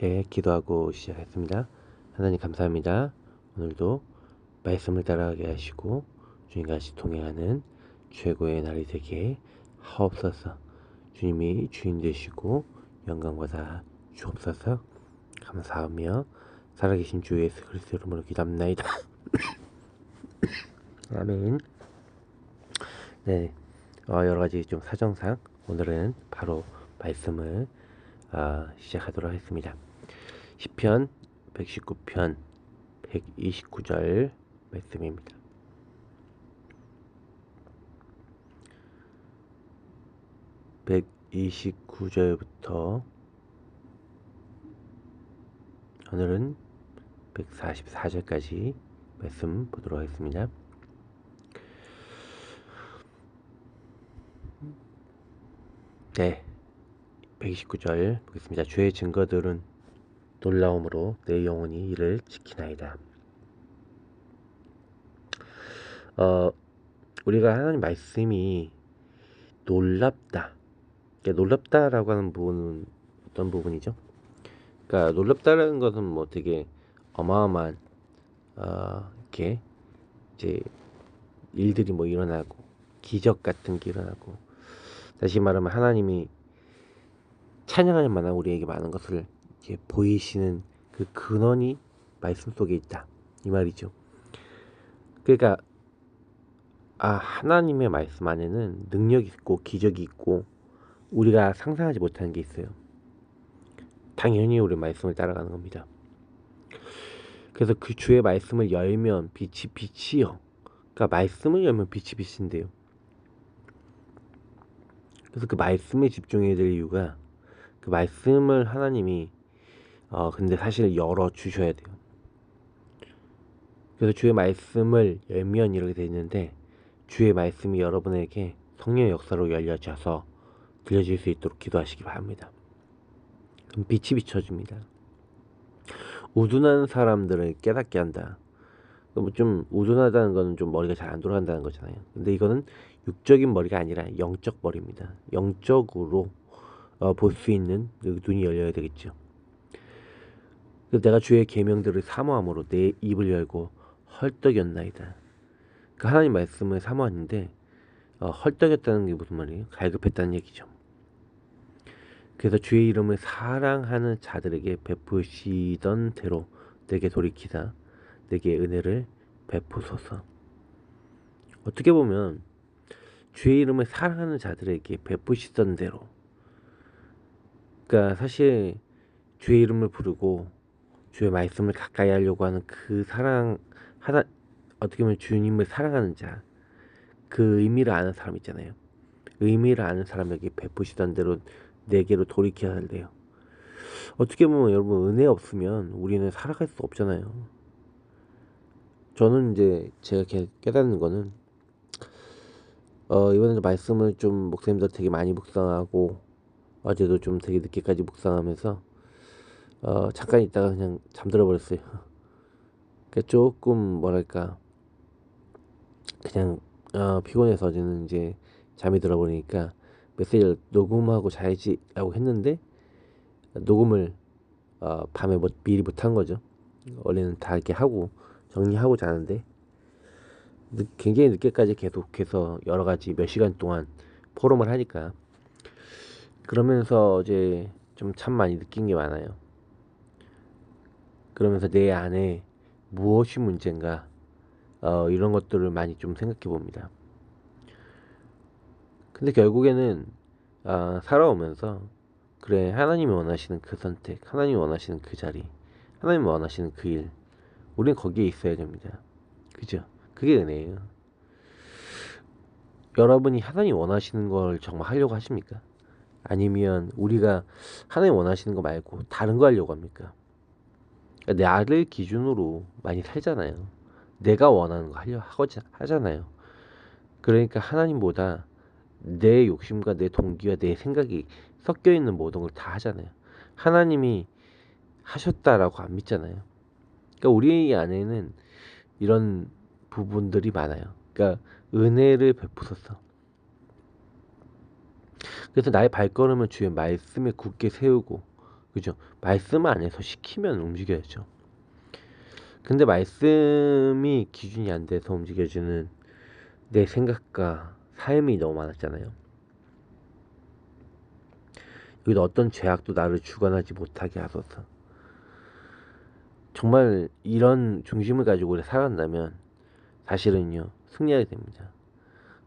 네, 기도하고 시작했습니다. 하나님 감사합니다. 오늘도 말씀을 따라가게 하시고 주님과 같이 동행하는 최고의 날이 되게 하옵소서. 주님이 주인 되시고 영광받아 주옵소서. 감사하며 살아계신 주 예수 그리스도 이름으로 기도합나이다. 아멘. 네, 여러가지 좀 사정상 오늘은 바로 말씀을 시작하도록 하겠습니다. 시편 119편 129절 말씀입니다. (129절부터) 오늘은 144절까지 말씀 보도록 하겠습니다. 네, 129절 보겠습니다. 주의 증거들은 놀라움으로 내 영혼이 이를 지키나이다. 우리가 하나님 말씀이 놀랍다. 놀랍다라고 하는 부분은 어떤 부분이죠? 그러니까 놀랍다라는 것은 뭐 되게 어마어마한 이렇게 이제 일들이 뭐 일어나고 기적 같은 게 일어나고, 다시 말하면 하나님이 찬양할 만한 우리에게 많은 것을 이렇게 보이시는 그 근원이 말씀 속에 있다, 이 말이죠. 그러니까 하나님의 말씀 안에는 능력이 있고 기적이 있고 우리가 상상하지 못하는 게 있어요. 당연히 우리 말씀을 따라가는 겁니다. 그래서 그 주의 말씀을 열면 빛이 빛이요. 그러니까 말씀을 열면 빛이 빛인데요. 그래서 그 말씀에 집중해야 될 이유가, 그 말씀을 하나님이 근데 사실 열어 주셔야 돼요. 그래서 주의 말씀을 열면 이렇게 되어 있는데, 주의 말씀이 여러분에게 성령의 역사로 열려져서 들려질 수 있도록 기도하시기 바랍니다. 그럼 빛이 비춰집니다. 우둔한 사람들을 깨닫게 한다. 좀 우둔하다는 거는 좀 머리가 잘 안 돌아간다는 거잖아요. 근데 이거는 육적인 머리가 아니라 영적 머리입니다. 영적으로 볼 수 있는 눈이 열려야 되겠죠. 내가 주의 계명들을 사모함으로 내 입을 열고 헐떡였나이다. 그 하나님 말씀을 사모하는데 헐떡였다는 게 무슨 말이에요? 갈급했다는 얘기죠. 그래서 주의 이름을 사랑하는 자들에게 베푸시던 대로 내게 돌이키다 내게 은혜를 베푸소서. 어떻게 보면 주의 이름을 사랑하는 자들에게 베푸시던 대로, 그러니까 사실 주의 이름을 부르고 주의 말씀을 가까이 하려고 하는 그 어떻게 보면 주님을 사랑하는 자, 그 의미를 아는 사람 있잖아요. 의미를 아는 사람에게 베푸시던 대로 내게로 돌이켜야 할래요. 어떻게 보면 여러분, 은혜 없으면 우리는 살아갈 수 없잖아요. 저는 이제 제가 깨닫는 거는 이번에 말씀을 좀 목사님들 되게 많이 묵상하고, 어제도 좀 되게 늦게까지 묵상하면서 잠깐 있다가 그냥 잠들어 버렸어요. 그러니까 조금 뭐랄까, 그냥 피곤해서 어제는 이제 잠이 들어 버리니까 메시지를 녹음하고 자야지 라고 했는데, 녹음을 밤에 미리 못한 거죠. 원래는 다 이렇게 하고 정리하고 자는데 굉장히 늦게까지 계속해서 여러 가지 몇 시간 동안 포럼을 하니까, 그러면서 어제 좀 참 많이 느낀 게 많아요. 그러면서 내 안에 무엇이 문제인가, 이런 것들을 많이 좀 생각해 봅니다. 근데 결국에는 살아오면서, 그래, 하나님이 원하시는 그 선택, 하나님이 원하시는 그 자리, 하나님이 원하시는 그 일, 우리는 거기에 있어야 됩니다. 그죠? 그게 은혜예요. 여러분이 하나님 원하시는 걸 정말 하려고 하십니까? 아니면 우리가 하나님 원하시는 거 말고 다른 거 하려고 합니까? 나를 기준으로 많이 살잖아요. 내가 원하는 거 하잖아요. 그러니까 하나님보다 내 욕심과 내 동기와 내 생각이 섞여 있는 모든 걸 다 하잖아요. 하나님이 하셨다라고 안 믿잖아요. 그러니까 우리 안에는 이런 부분들이 많아요. 그러니까 은혜를 베푸셨어. 그래서 나의 발걸음을 주의 말씀에 굳게 세우고 그죠? 말씀 안에서 시키면 움직여야죠. 근데 말씀이 기준이 안 돼서 움직여주는 내 생각과 삶이 너무 많았잖아요. 여기도 어떤 죄악도 나를 주관하지 못하게 하소서. 정말 이런 중심을 가지고 우리 살아간다면 사실은요 승리하게 됩니다.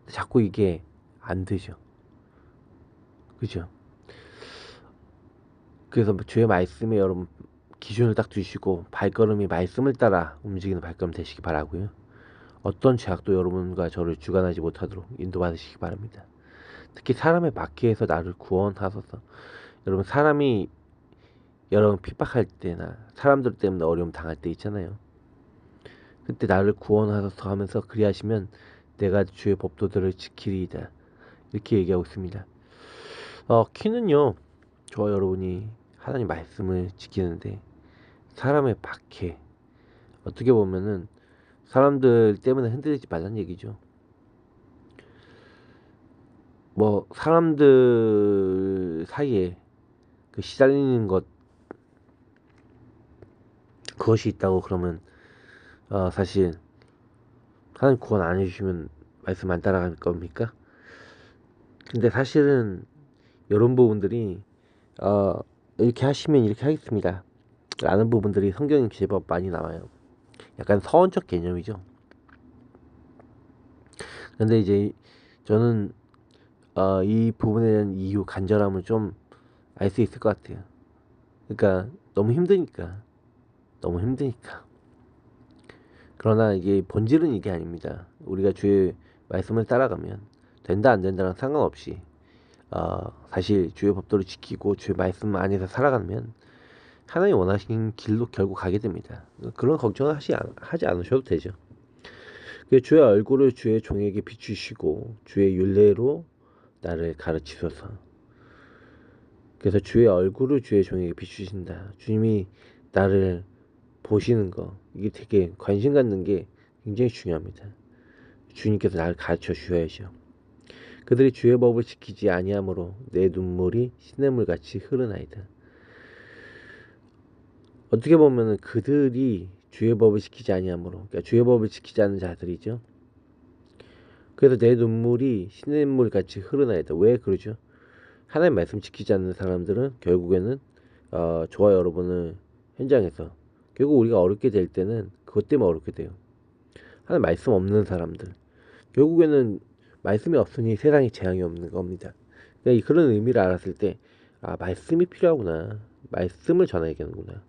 근데 자꾸 이게 안 되죠. 그죠? 그래서 주의 말씀에 여러분 기준을 딱 두시고 발걸음이 말씀을 따라 움직이는 발걸음 되시기 바라고요. 어떤 죄악도 여러분과 저를 주관하지 못하도록 인도받으시기 바랍니다. 특히 사람의 박해에서 나를 구원하소서. 여러분 사람이 여러분 핍박할 때나 사람들 때문에 어려움 당할 때 있잖아요. 그때 나를 구원하소서 하면서 그리하시면 내가 주의 법도들을 지키리이다. 이렇게 얘기하고 있습니다. 키는요 저와 여러분이 하나님 말씀을 지키는데 사람의 박해 어떻게 보면은 사람들 때문에 흔들리지 말란 얘기죠. 뭐 사람들 사이에 그 시달리는 것 그것이 있다고 그러면 사실 하나님 구원 안 해주시면 말씀 안 따라갈 겁니까? 근데 사실은 이런 부분들이 이렇게 하시면 이렇게 하겠습니다 라는 부분들이 성경에 제법 많이 나와요. 약간 서원적 개념이죠. 근데 이제 저는 이 부분에 대한 이유 간절함을 좀 알 수 있을 것 같아요. 그러니까 너무 힘드니까 그러나 이게 본질은 이게 아닙니다. 우리가 주의 말씀을 따라가면 된다 안 된다랑 상관없이 사실 주의 법도를 지키고 주의 말씀 안에서 살아가면 하나님 원하시는 길로 결국 가게 됩니다. 그런 걱정을 하지 않으셔도 되죠. 주의 얼굴을 주의 종에게 비추시고 주의 율례로 나를 가르치소서. 그래서 주의 얼굴을 주의 종에게 비추신다. 주님이 나를 보시는 거 이게 되게 관심 갖는 게 굉장히 중요합니다. 주님께서 나를 가르쳐 주셔야죠. 그들이 주의 법을 지키지 아니하므로 내 눈물이 시냇물같이 흐르나이다. 어떻게 보면은 그들이 주의 법을 지키지 아니하므로 그러니까 주의 법을 지키지 않는 자들이죠. 그래서 내 눈물이 시냇물같이 흐르나이다. 왜 그러죠? 하나님 말씀 지키지 않는 사람들은 결국에는 저와 여러분을 현장에서 결국 우리가 어렵게 될 때는 그것 때문에 어렵게 돼요. 하나님 말씀 없는 사람들 결국에는 말씀이 없으니 세상에 재앙이 없는 겁니다. 그러니까 그런 의미를 알았을 때 말씀이 필요하구나. 말씀을 전해야겠구나.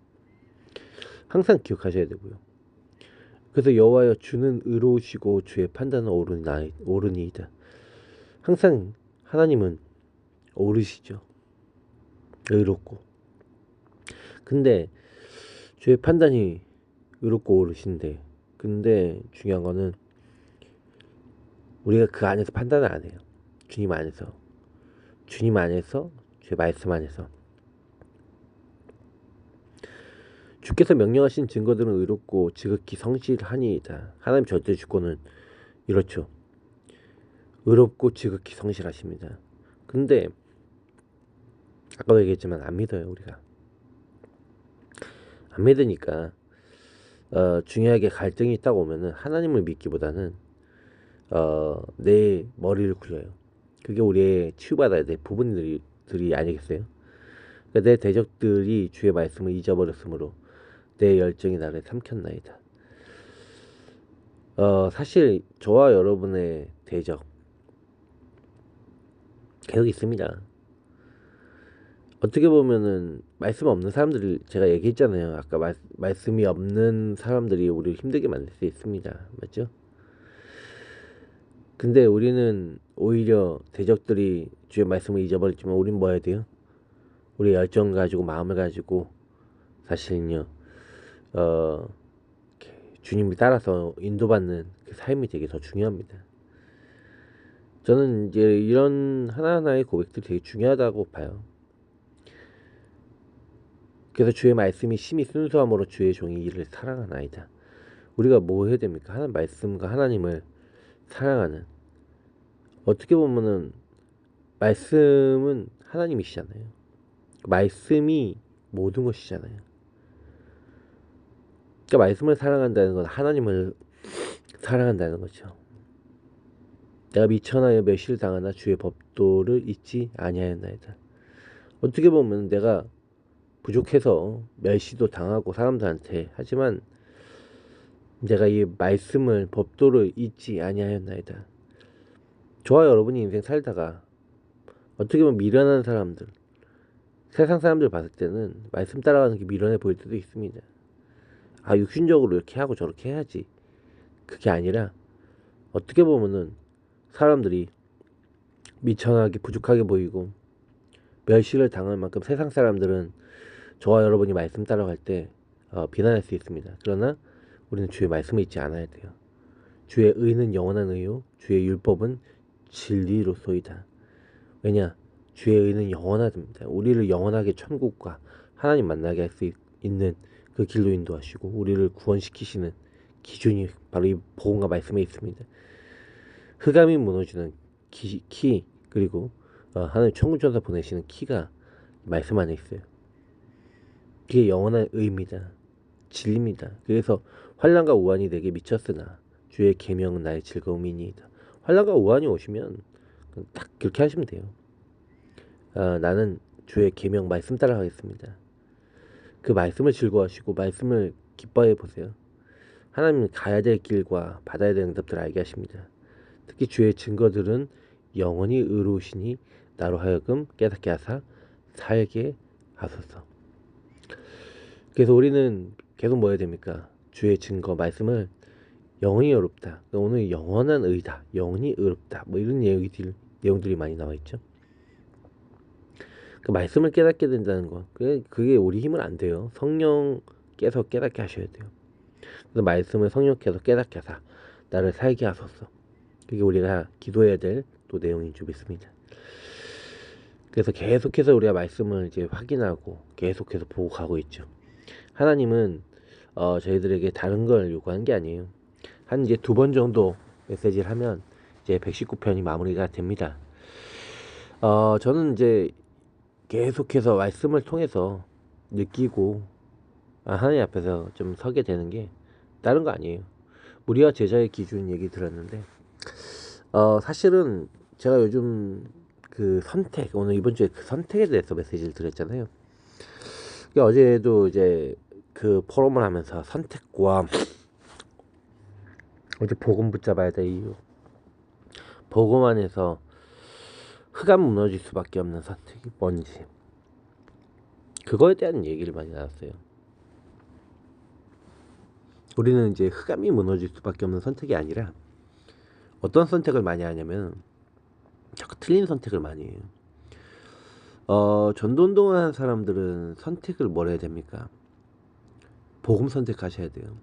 항상 기억하셔야 되고요. 그래서 여호와여 주는 의로우시고 주의 판단은 옳으니이다. 항상 하나님은 옳으시죠. 의롭고. 근데 주의 판단이 의롭고 옳으신데 근데 중요한 거는 우리가 그 안에서 판단을 안 해요. 주님 안에서 주의 말씀 안에서 주께서 명령하신 증거들은 의롭고 지극히 성실하니이다. 하나님 절대 주권은 이렇죠. 의롭고 지극히 성실하십니다. 근데 아까도 얘기했지만 안 믿어요. 우리가 안 믿으니까 중요하게 갈등이 있다고 오면은 하나님을 믿기보다는 내 머리를 굴려요. 그게 우리의 치유받아야 될 부분들이 아니겠어요? 그러니까 내 대적들이 주의 말씀을 잊어버렸으므로 내 열정이 나를 삼켰나이다. 사실 저와 여러분의 대적 계속 있습니다. 어떻게 보면은 말씀 없는 사람들이 제가 얘기했잖아요. 아까 말씀이 없는 사람들이 우리를 힘들게 만들 수 있습니다. 맞죠? 근데 우리는 오히려 대적들이 주의 말씀을 잊어버렸지만 우린 뭐 해야 돼요? 우리 열정 가지고 마음을 가지고 사실은요 주님을 따라서 인도받는 그 삶이 되게 더 중요합니다. 저는 이제 이런 하나하나의 고백들이 되게 중요하다고 봐요. 그래서 주의 말씀이 심히 순수함으로 주의 종이 이를 사랑하나이다. 우리가 뭐 해야 됩니까? 하나님 말씀과 하나님을 사랑하는 어떻게 보면은 말씀은 하나님이시잖아요. 말씀이 모든 것이잖아요. 그러니까 말씀을 사랑한다는 건 하나님을 사랑한다는 거죠. 내가 미천하여 멸시를 당하나 주의 법도를 잊지 아니하였나이다. 어떻게 보면 내가 부족해서 멸시도 당하고 사람들한테 하지만 내가 이 말씀을 법도를 잊지 아니하였나이다. 저와 여러분이 인생 살다가 어떻게 보면 미련한 사람들, 세상 사람들 봤을 때는 말씀 따라가는 게 미련해 보일 때도 있습니다. 아, 육신적으로 이렇게 하고 저렇게 해야지. 그게 아니라 어떻게 보면은 사람들이 미천하게 부족하게 보이고 멸시를 당할 만큼 세상 사람들은 저와 여러분이 말씀 따라갈 때 비난할 수 있습니다. 그러나 우리는 주의 말씀을 잊지 않아야 돼요. 주의 의는 영원한 의요 주의 율법은 진리로소이다. 왜냐? 주의 의는 영원하답니다. 우리를 영원하게 천국과 하나님 만나게 할 수 있는 그 길로 인도하시고 우리를 구원시키시는 기준이 바로 이 복음과 말씀에 있습니다. 흑암이 무너지는 키 그리고 하나님 천국전사 보내시는 키가 말씀 안에 있어요. 그게 영원한 의입니다. 진리입니다. 그래서 환난과 우환이 내게 미쳤으나 주의 계명은 나의 즐거움이니이다. 환난과 우환이 오시면 딱 그렇게 하시면 돼요. 나는 주의 계명 말씀 따라가겠습니다. 그 말씀을 즐거워하시고 말씀을 기뻐해 보세요. 하나님은 가야 될 길과 받아야 될 응답들을 알게 하십니다. 특히 주의 증거들은 영원히 의로우시니 나로 하여금 깨닫게 하사 살게 하소서. 그래서 우리는 계속 뭐 해야 됩니까? 주의 증거 말씀을 영원히 의롭다. 오늘 영원한 의다. 영원히 의롭다. 뭐 이런 내용들이 많이 나와 있죠. 그 말씀을 깨닫게 된다는 거. 그게 우리 힘은 안 돼요. 성령께서 깨닫게 하셔야 돼요. 그래서 말씀을 성령께서 깨닫게 하사 나를 살게 하소서. 그게 우리가 기도해야 될 또 내용인 줄 믿습니다. 그래서 계속해서 우리가 말씀을 이제 확인하고 계속해서 보고 가고 있죠. 하나님은 저희들에게 다른 걸 요구하는 게 아니에요. 한 이제 2번 정도 메시지를 하면 이제 119편이 마무리가 됩니다. 저는 이제 계속해서 말씀을 통해서 느끼고 하나님 앞에서 좀 서게 되는 게 다른 거 아니에요. 우리와 제자의 기준 얘기 들었는데 사실은 제가 요즘 그 선택 오늘 이번 주에 그 선택에 대해서 메시지를 드렸잖아요. 어제도 이제 그 포럼을 하면서 선택과 어제 복음 붙잡아야 될 이유, 복음 안에서 흑암 무너질 수밖에 없는 선택이 뭔지 그거에 대한 얘기를 많이 나눴어요. 우리는 이제 흑암이 무너질 수밖에 없는 선택이 아니라 어떤 선택을 많이 하냐면 자꾸 틀린 선택을 많이 해요. 전도운동을 하는 사람들은 선택을 뭘 해야 됩니까? 복음 선택하셔야 돼요.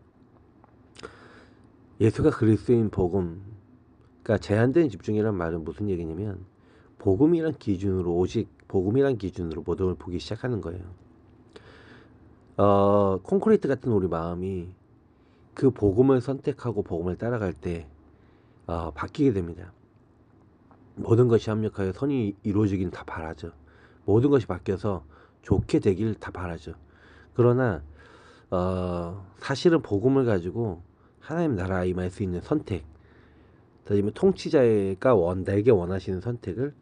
예수가 그리스도인 복음, 그러니까 제한된 집중이란 말은 무슨 얘기냐면 복음이란 기준으로 오직 복음이란 기준으로 모든 걸 보기 시작하는 거예요. 콘크리트 같은 우리 마음이 그 복음을 선택하고 복음을 따라갈 때 바뀌게 됩니다. 모든 것이 합력하여 선이 이루어지긴 다 바라죠. 모든 것이 바뀌어서 좋게 되길 다 바라죠. 그러나 사실은 복음을 가지고 하나님 나라 임할 수 있는 선택, 다시면 통치자가 내게 원하시는 선택을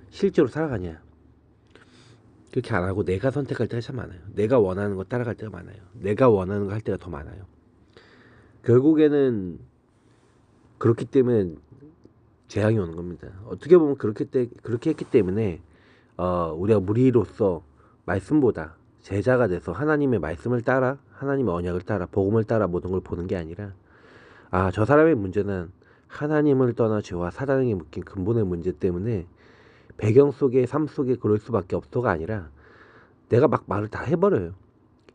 실제로 살아가냐, 그렇게 안 하고 내가 선택할 때가 참 많아요. 내가 원하는 거 따라갈 때가 많아요. 내가 원하는 거 할 때가 더 많아요. 결국에는 그렇기 때문에 재앙이 오는 겁니다. 어떻게 보면 그렇게 했기 때문에 우리가 무리로서 말씀보다 제자가 돼서 하나님의 말씀을 따라, 하나님의 언약을 따라, 복음을 따라 모든 걸 보는 게 아니라 저 사람의 문제는 하나님을 떠나 죄와 사단에게 묶인 근본의 문제 때문에 배경 속에 삶 속에 그럴 수밖에 없어가 아니라 내가 막 말을 다 해버려요.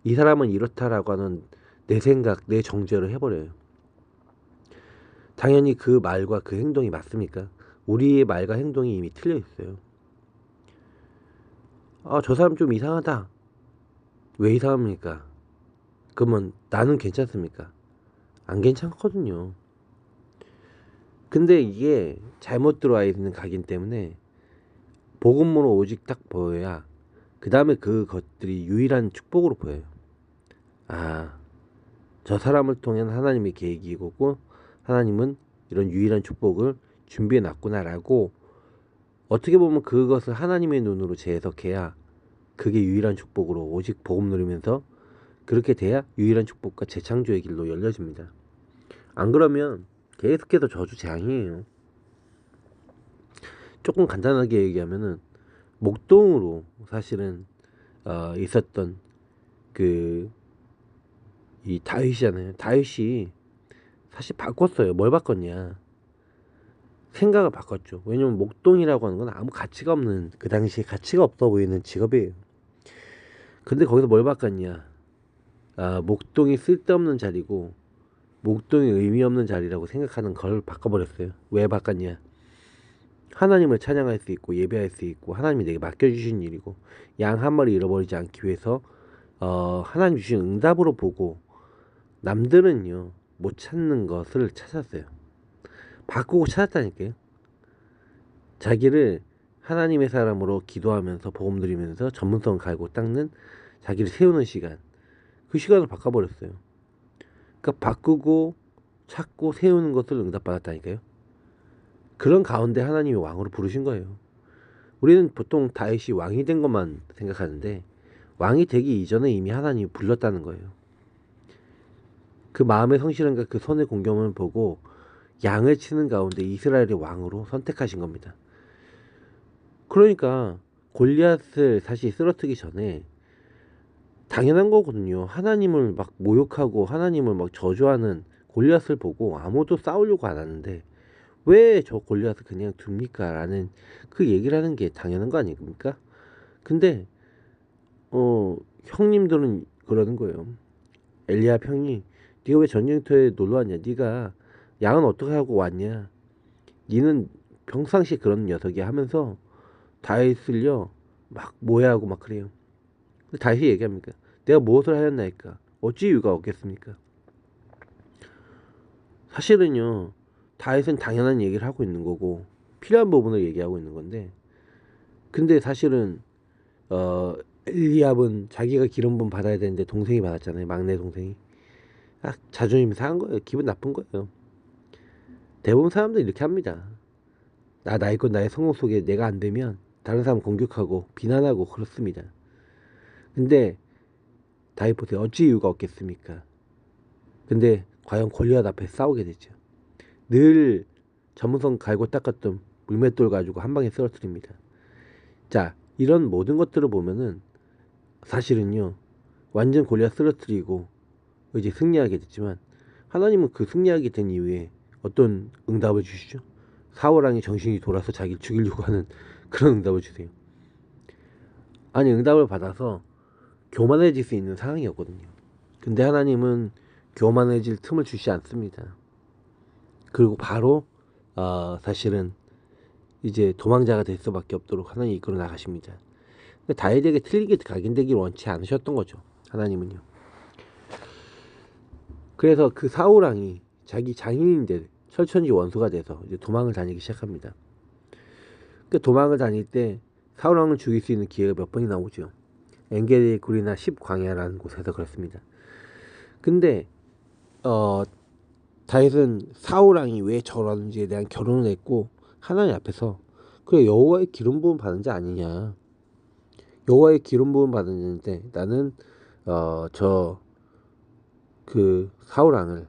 이 사람은 이렇다라고 하는 내 생각, 내 정죄를 해버려요. 당연히 그 말과 그 행동이 맞습니까? 우리의 말과 행동이 이미 틀려 있어요. 저 사람 좀 이상하다. 왜 이상합니까? 그러면 나는 괜찮습니까? 안 괜찮거든요. 근데 이게 잘못 들어와 있는 각인 때문에 복음으로 오직 딱 보여야 그 다음에 그것들이 유일한 축복으로 보여요. 아, 저 사람을 통한 하나님의 계획이고 하나님은 이런 유일한 축복을 준비해 놨구나라고 어떻게 보면 그것을 하나님의 눈으로 재해석해야 그게 유일한 축복으로 오직 복음 누리면서 그렇게 돼야 유일한 축복과 재창조의 길로 열려집니다. 안 그러면 계속해서 저주 재앙이에요. 조금 간단하게 얘기하면은 목동으로 사실은 있었던 그 이 다윗이잖아요. 다윗이 사실 바꿨어요. 뭘 바꿨냐? 생각을 바꿨죠. 왜냐면 목동이라고 하는 건 아무 가치가 없는, 그 당시에 가치가 없어 보이는 직업이에요. 근데 거기서 뭘 바꿨냐? 목동이 쓸데없는 자리고 목동이 의미 없는 자리라고 생각하는 걸 바꿔버렸어요. 왜 바꿨냐? 하나님을 찬양할 수 있고 예배할 수 있고 하나님이 내게 맡겨주신 일이고 양 한 마리 잃어버리지 않기 위해서 하나님 주신 응답으로 보고 남들은요 못 찾는 것을 찾았어요. 바꾸고 찾았다니까요. 자기를 하나님의 사람으로 기도하면서 복음 드리면서 전문성 갈고 닦는 자기를 세우는 시간, 그 시간을 바꿔버렸어요. 그러니까 바꾸고 찾고 세우는 것을 응답받았다니까요. 그런 가운데 하나님이 왕으로 부르신 거예요. 우리는 보통 다윗이 왕이 된 것만 생각하는데 왕이 되기 이전에 이미 하나님이 불렀다는 거예요. 그 마음의 성실함과 그 손의 공경을 보고 양을 치는 가운데 이스라엘의 왕으로 선택하신 겁니다. 그러니까 골리앗을 사실 쓰러뜨리기 전에 당연한 거거든요. 하나님을 막 모욕하고 하나님을 막 저주하는 골리앗을 보고 아무도 싸우려고 안 하는데 왜 저 골리앗을 그냥 둡니까? 라는 그 얘기를 하는 게 당연한 거 아닙니까? 근데 형님들은 그러는 거예요. 엘리압 형이 네가 왜 전쟁터에 놀러 왔냐? 네가 양은 어떻게 하고 왔냐? 니는 평상시 그런 녀석이야 하면서 다윗을요 막 모해하고 막 그래요. 다윗이 얘기합니까? 내가 무엇을 하였나이까? 어찌 이유가 없겠습니까? 사실은요 다윗은 당연한 얘기를 하고 있는 거고 필요한 부분을 얘기하고 있는 건데 근데 사실은 엘리압은 자기가 기름 부음 받아야 되는데 동생이 받았잖아요. 막내 동생이. 자존심이 상한 거예요. 기분 나쁜 거예요. 대부분 사람들이 이렇게 합니다. 나의 것 나의 성공 속에 내가 안 되면 다른 사람 공격하고 비난하고 그렇습니다. 근데 다윗 보세요. 어찌 이유가 없겠습니까? 근데 과연 골리앗 앞에 싸우게 되죠. 늘 전문성 갈고 닦았던 물맷돌 가지고 한 방에 쓰러뜨립니다. 자, 이런 모든 것들을 보면은 사실은요 완전 골리앗 쓰러뜨리고 이제 승리하게 됐지만 하나님은 그 승리하게 된 이후에 어떤 응답을 주시죠? 사울왕이 정신이 돌아서 자기를 죽이려고 하는 그런 응답을 주세요. 아니 응답을 받아서 교만해질 수 있는 상황이었거든요. 근데 하나님은 교만해질 틈을 주지 않습니다. 그리고 바로 사실은 이제 도망자가 될 수밖에 없도록 하나님이 이끌어 나가십니다. 다윗에게 틀리게 각인되길 원치 않으셨던 거죠. 하나님은요. 그래서 그 사울왕이 자기 장인인데 철천지 원수가 돼서 이제 도망을 다니기 시작합니다. 그 도망을 다닐 때 사울왕을 죽일 수 있는 기회가 몇 번이나 오죠. 엔게디 굴이나 10광야라는 곳에서 그렇습니다. 근데 다윗은 사울왕이 왜 저러는지에 대한 결론을 냈고 하나님 앞에서 그래 여호와의 기름 부음 받은 자 아니냐. 여호와의 기름 부음 받았는데 나는 그 사울왕을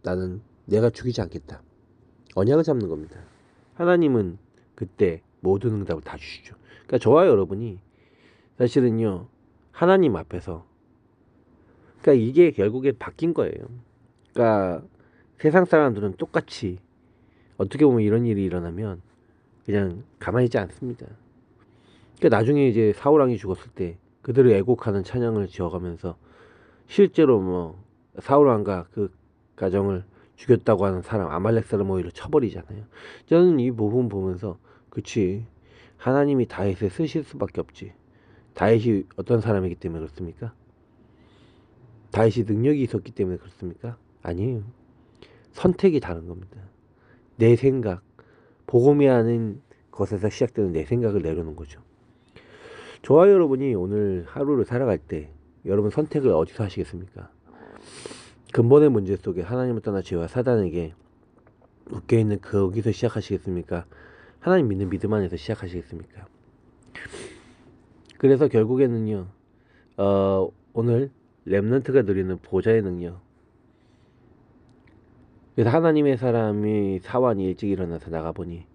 나는 내가 죽이지 않겠다. 언약을 잡는 겁니다. 하나님은 그때 모든 응답을 다 주시죠. 그러니까 저와 여러분이 사실은요 하나님 앞에서 그러니까 이게 결국에 바뀐 거예요. 그러니까 세상 사람들은 똑같이 어떻게 보면 이런 일이 일어나면 그냥 가만히 있지 않습니다. 그러니까 나중에 이제 사울왕이 죽었을 때 그들을 애곡하는 찬양을 지어가면서 실제로 뭐 사울왕과 그 가정을 죽였다고 하는 사람 아말렉 사람 오히려 쳐버리잖아요. 저는 이 부분 보면서 그치 하나님이 다윗을 쓰실 수밖에 없지. 다윗이 어떤 사람이기 때문에 그렇습니까? 다윗이 능력이 있었기 때문에 그렇습니까? 아니에요. 선택이 다른 겁니다. 내 생각, 복음이 하는 것에서 시작되는 내 생각을 내려놓은 거죠. 저와 여러분이 오늘 하루를 살아갈 때 여러분 선택을 어디서 하시겠습니까? 근본의 문제 속에 하나님을 떠나 죄와 사단에게 묶여있는 거기서 시작하시겠습니까? 하나님 믿는 믿음 안에서 시작하시겠습니까? 그래서 결국에는요, 오늘 렘넌트가 누리는 보좌의 능력. 그래서 하나님의 사람이 사완이 일찍 일어나서 나가보니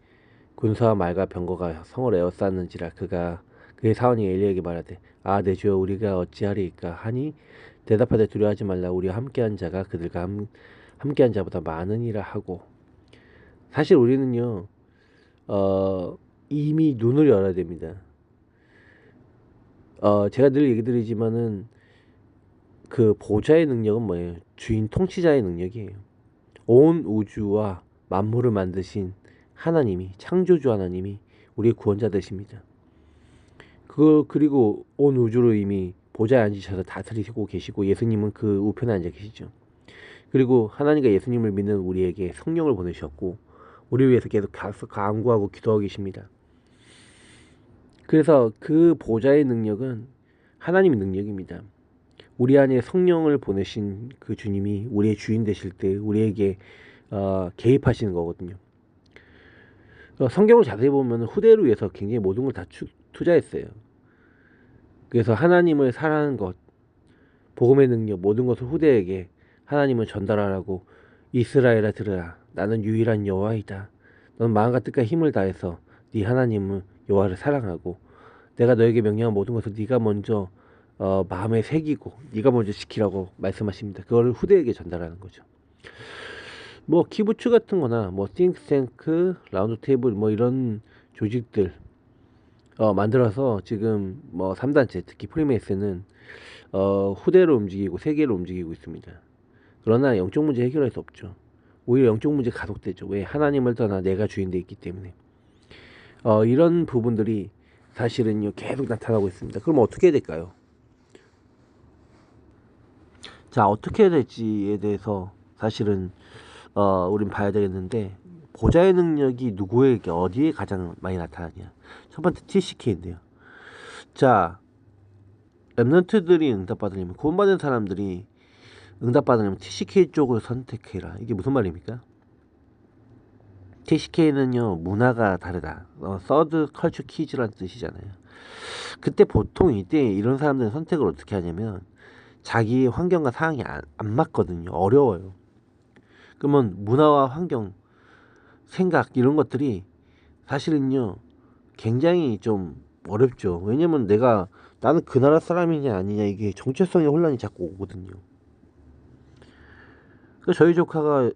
군사와 말과 병거가 성을 에워쌌는지라 그의 사원이 엘리에게 말하되 아 내 주여 우리가 어찌하리이까 하니 대답하되 두려워하지 말라 우리와 함께한 자가 그들과 함께한 자보다 많으니라 하고. 사실 우리는요 이미 눈을 열어야 됩니다. 제가 늘 얘기 드리지만은 그 보좌의 능력은 뭐예요? 주인 통치자의 능력이에요. 온 우주와 만물을 만드신 하나님이, 창조주 하나님이 우리의 구원자 되십니다. 그리고 온 우주를 이미 보좌에 앉으셔서 다스리고 계시고 예수님은 그 우편에 앉아 계시죠. 그리고 하나님과 예수님을 믿는 우리에게 성령을 보내셨고 우리를 위해서 계속 간구하고 기도하고 계십니다. 그래서 그 보좌의 능력은 하나님의 능력입니다. 우리 안에 성령을 보내신 그 주님이 우리의 주인 되실 때 우리에게 개입하시는 거거든요. 성경을 자세히 보면 후대를 위해서 굉장히 모든 걸 다 투자했어요. 그래서 하나님을 사랑하는 것, 복음의 능력, 모든 것을 후대에게 하나님을 전달하라고 이스라엘아 들으라. 나는 유일한 여호와이다. 너는 마음과 뜻과 힘을 다해서 네 하나님을 여호와를 사랑하고 내가 너에게 명령한 모든 것을 네가 먼저 마음에 새기고 네가 먼저 지키라고 말씀하십니다. 그거를 후대에게 전달하는 거죠. 뭐 키부츠 같은 거나 뭐 띵크탱크, 라운드 테이블 뭐 이런 조직들 만들어서 지금 뭐 3단체 특히 프리메이슨은 후대로 움직이고 세계로 움직이고 있습니다. 그러나 영적 문제 해결할 수 없죠. 오히려 영적 문제 가속되죠. 왜? 하나님을 떠나 내가 주인 돼 있기 때문에. 이런 부분들이 사실은요 계속 나타나고 있습니다. 그럼 어떻게 해야 될까요? 자, 어떻게 해야 될지에 대해서 사실은 우린 봐야 되겠는데, 보좌의 능력이 누구에게 어디에 가장 많이 나타나냐. 첫 번째 TCK인데요. 자, 렘넌트들이 응답받으려면, 구원받은 사람들이 응답받으려면 TCK 쪽을 선택해라. 이게 무슨 말입니까? TCK는요 문화가 다르다. 서드 컬처 키즈라는 뜻이잖아요. 그때 보통 이때 이런 사람들은 선택을 어떻게 하냐면 자기의 환경과 상황이 안 맞거든요. 어려워요. 그러면 문화와 환경, 생각 이런 것들이 사실은요 굉장히 좀 어렵죠. 왜냐면 나는 그 나라 사람이냐 아니냐 이게 정체성의 혼란이 자꾸 오거든요. 저희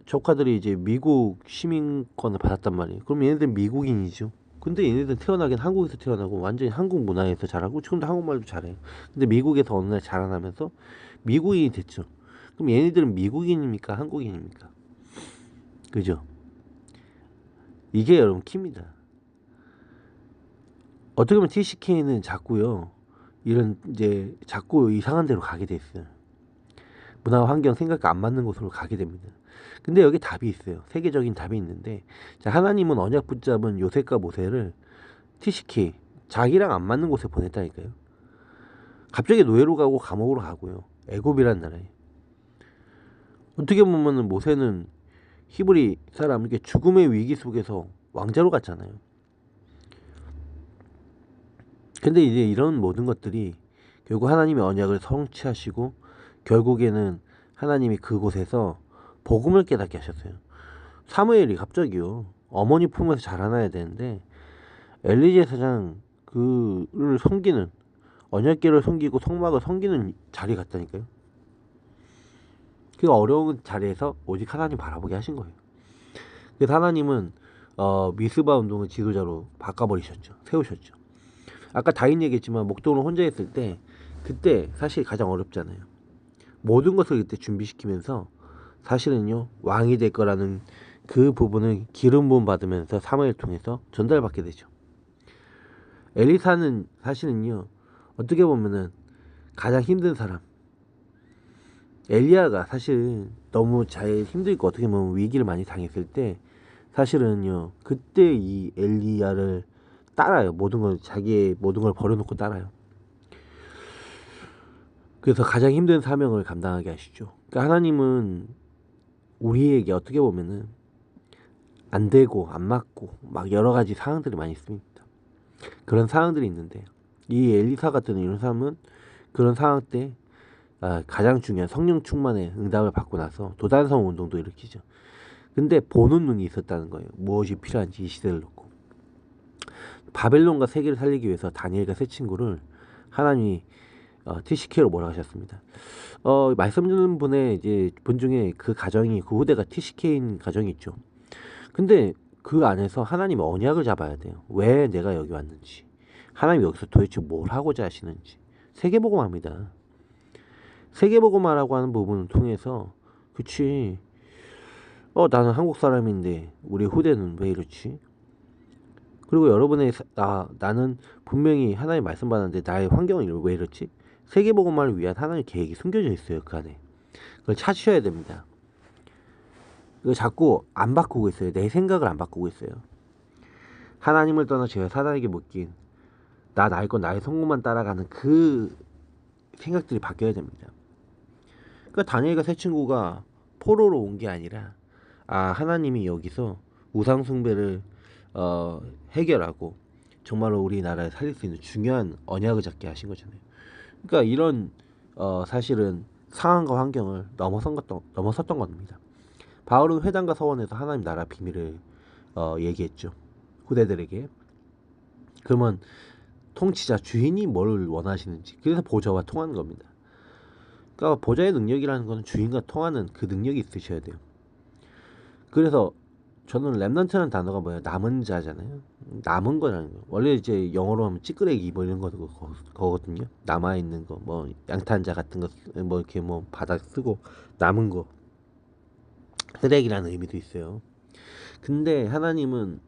조카들이 이제 미국 시민권을 받았단 말이에요. 그럼 얘네들은 미국인이죠. 근데 얘네들은 태어나긴 한국에서 태어나고 완전히 한국 문화에서 자라고 지금도 한국말도 잘해요. 근데 미국에서 어느 날 자라나면서 미국인이 됐죠. 그럼 얘네들은 미국인입니까? 한국인입니까? 그죠? 이게 여러분 키입니다. 어떻게 보면 TCK는 자꾸요 이런 이제 자꾸 이상한 데로 가게 돼 있어요. 문화 환경 생각과 안 맞는 곳으로 가게 됩니다. 근데 여기 답이 있어요. 세계적인 답이 있는데, 자, 하나님은 언약 붙잡은 요셉과 모세를 TCK 자기랑 안 맞는 곳에 보냈다니까요. 갑자기 노예로 가고 감옥으로 가고요. 애굽이란 나라에. 어떻게 보면은 모세는 히브리 사람 이렇게 죽음의 위기 속에서 왕자로 갔잖아요. 근데 이제 이런 모든 것들이 결국 하나님의 언약을 성취하시고 결국에는 하나님이 그곳에서 복음을 깨닫게 하셨어요. 사무엘이 갑자기요 어머니 품에서 자라나야 되는데 엘리 제사장 그를 섬기는, 언약궤를 섬기고 성막을 섬기는 자리 갔다니까요. 그 어려운 자리에서 오직 하나님 바라보게 하신 거예요. 그래서 하나님은 미스바 운동을 지도자로 바꿔버리셨죠. 세우셨죠. 아까 다인 얘기했지만 목동을 혼자 했을 때 그때 사실 가장 어렵잖아요. 모든 것을 그때 준비시키면서 사실은요 왕이 될 거라는 그 부분을 기름 부음 받으면서 사무엘 통해서 전달받게 되죠. 엘리사는 사실은요 어떻게 보면은 가장 힘든 사람. 엘리야가 사실 너무 잘 힘들고 어떻게 보면 위기를 많이 당했을 때 사실은요 그때 이 엘리야를 따라요. 모든 걸 자기의 모든 걸 버려놓고 따라요. 그래서 가장 힘든 사명을 감당하게 하시죠. 그러니까 하나님은 우리에게 어떻게 보면은 안 되고 안 맞고 막 여러 가지 상황들이 많이 있습니다. 그런 상황들이 있는데 이 엘리사 같은 이런 사람은 그런 상황 때 가장 중요한 성령 충만의 응답을 받고 나서 도단성 운동도 일으키죠. 근데 보는 눈이 있었다는 거예요. 무엇이 필요한지 이 시대를 놓고. 바벨론과 세계를 살리기 위해서 다니엘과 세 친구를 하나님이 TCK로 몰아가셨습니다. 말씀 듣는 분의 이제 분 중에 그 가정이 그 후대가 TCK인 가정이 있죠. 근데 그 안에서 하나님의 언약을 잡아야 돼요. 왜 내가 여기 왔는지, 하나님 여기서 도대체 뭘 하고자 하시는지. 세계복음화입니다. 세계복음화라고 하는 부분을 통해서 그치, 나는 한국 사람인데 우리 후대는 왜 이렇지? 그리고 여러분의 나는 분명히 하나님 말씀 받았는데 나의 환경은 왜 이렇지? 세계복음화를 위한 하나님의 계획이 숨겨져 있어요. 그 안에. 그걸 찾으셔야 됩니다. 이거 자꾸 안 바꾸고 있어요. 내 생각을 안 바꾸고 있어요. 하나님을 떠나 제가 사단에게 묶인 나의 건 나의 성공만 따라가는 그 생각들이 바뀌어야 됩니다. 그러니까 다니엘과 세 친구가 포로로 온 게 아니라 하나님이 여기서 우상 숭배를 해결하고 정말로 우리나라를 살릴 수 있는 중요한 언약을 잡게 하신 거잖아요. 그러니까 이런 사실은 상황과 환경을 넘어섰던 겁니다. 바울은 회당과 서원에서 하나님 나라 비밀을 얘기했죠. 후대들에게. 그러면 통치자 주인이 뭘 원하시는지, 그래서 보좌와 통하는 겁니다. 그러니까 보좌의 능력이라는 것은 주인과 통하는 그 능력이 있으셔야 돼요. 그래서 저는 렘넌트라는 단어가 뭐예요? 남은 자잖아요. 남은 거라는 거. 원래 이제 영어로 하면 찌끄레기 뭐 이런 거거든요. 남아 있는 거, 뭐 양탄자 같은 거, 뭐 이렇게 뭐 바닥 쓰고 남은 거, 쓰레기라는 의미도 있어요. 근데 하나님은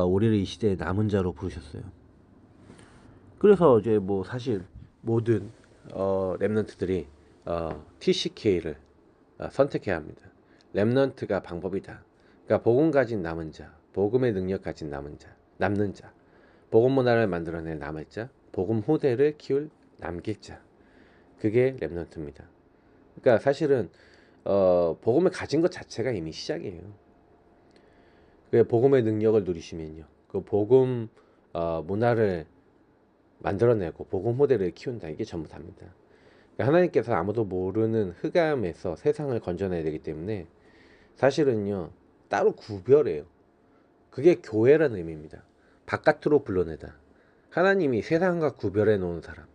우리를 이 시대에 남은 자로 부르셨어요. 그래서 이제 뭐 사실 모든 렘넌트들이 TCK를 선택해야 합니다. 렘넌트가 방법이다. 그러니까 복음 가진 남은 자, 복음의 능력 가진 남은 자, 남는 자, 복음 문화를 만들어낼 남을 자, 복음 후대를 키울 남길 자. 그게 렘넌트입니다. 그러니까 사실은 복음을 가진 것 자체가 이미 시작이에요. 그 복음의 능력을 누리시면요, 그 복음 문화를 만들어내고 복음 모델을 키운다. 이게 전부 답니다. 그러니까 하나님께서 아무도 모르는 흑암에서 세상을 건져내야 되기 때문에 사실은요, 따로 구별해요. 그게 교회라는 의미입니다. 바깥으로 불러내다. 하나님이 세상과 구별해 놓은 사람.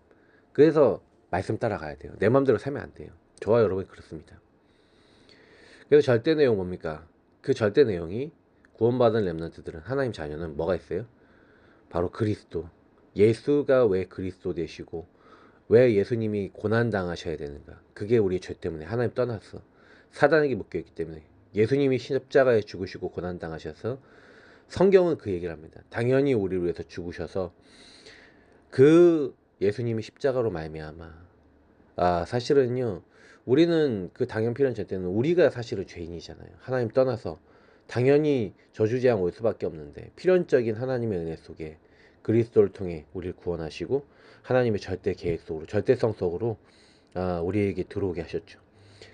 그래서 말씀 따라가야 돼요. 내 마음대로 살면 안 돼요. 저와 여러분이 그렇습니다. 그래서 절대 내용 뭡니까? 그 절대 내용이 구원받은 렘넌트들은, 하나님 자녀는 뭐가 있어요? 바로 그리스도. 예수가 왜 그리스도 되시고 왜 예수님이 고난당하셔야 되는가? 그게 우리의 죄 때문에 하나님 떠났어. 사단에게 묶여있기 때문에. 예수님이 십자가에 죽으시고 고난당하셔서, 성경은 그 얘기를 합니다. 당연히 우리를 위해서 죽으셔서 그 예수님이 십자가로 말미암아 사실은요, 우리는 그 당연 필요한 죄 때는 우리가 사실은 죄인이잖아요. 하나님 떠나서 당연히 저주재앙 올 수밖에 없는데, 필연적인 하나님의 은혜 속에 그리스도를 통해 우리를 구원하시고 하나님의 절대 계획 속으로, 절대성 속으로 우리에게 들어오게 하셨죠.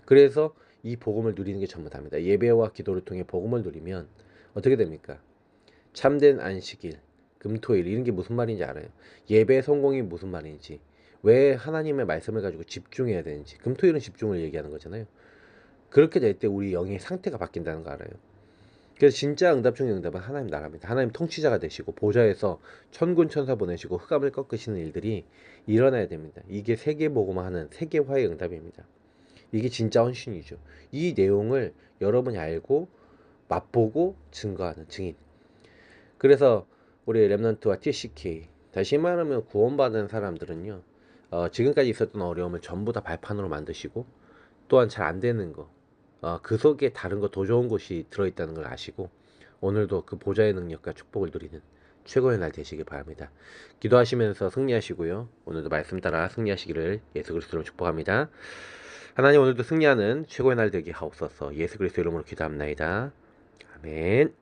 그래서 이 복음을 누리는 게 전부 답니다. 예배와 기도를 통해 복음을 누리면 어떻게 됩니까? 참된 안식일, 금토일, 이런 게 무슨 말인지 알아요. 예배 성공이 무슨 말인지, 왜 하나님의 말씀을 가지고 집중해야 되는지. 금토일은 집중을 얘기하는 거잖아요. 그렇게 될 때 우리 영의 상태가 바뀐다는 거 알아요. 그래서 진짜 응답 중의 응답은 하나님 나라입니다. 하나님 통치자가 되시고 보좌에서 천군 천사 보내시고 흑암을 꺾으시는 일들이 일어나야 됩니다. 이게 세계복음화하는 세계화의 응답입니다. 이게 진짜 헌신이죠. 이 내용을 여러분이 알고 맛보고 증거하는 증인. 그래서 우리 렘넌트와 TCK, 다시 말하면 구원받은 사람들은요, 지금까지 있었던 어려움을 전부 다 발판으로 만드시고, 또한 잘 안 되는 거, 그 속에 다른 거 더 좋은 것이 들어있다는 걸 아시고, 오늘도 그 보좌의 능력과 축복을 누리는 최고의 날 되시길 바랍니다. 기도하시면서 승리하시고요, 오늘도 말씀 따라 승리하시기를 예수 그리스도로 축복합니다. 하나님, 오늘도 승리하는 최고의 날 되게 하옵소서. 예수 그리스도 이름으로 기도합나이다. 아멘.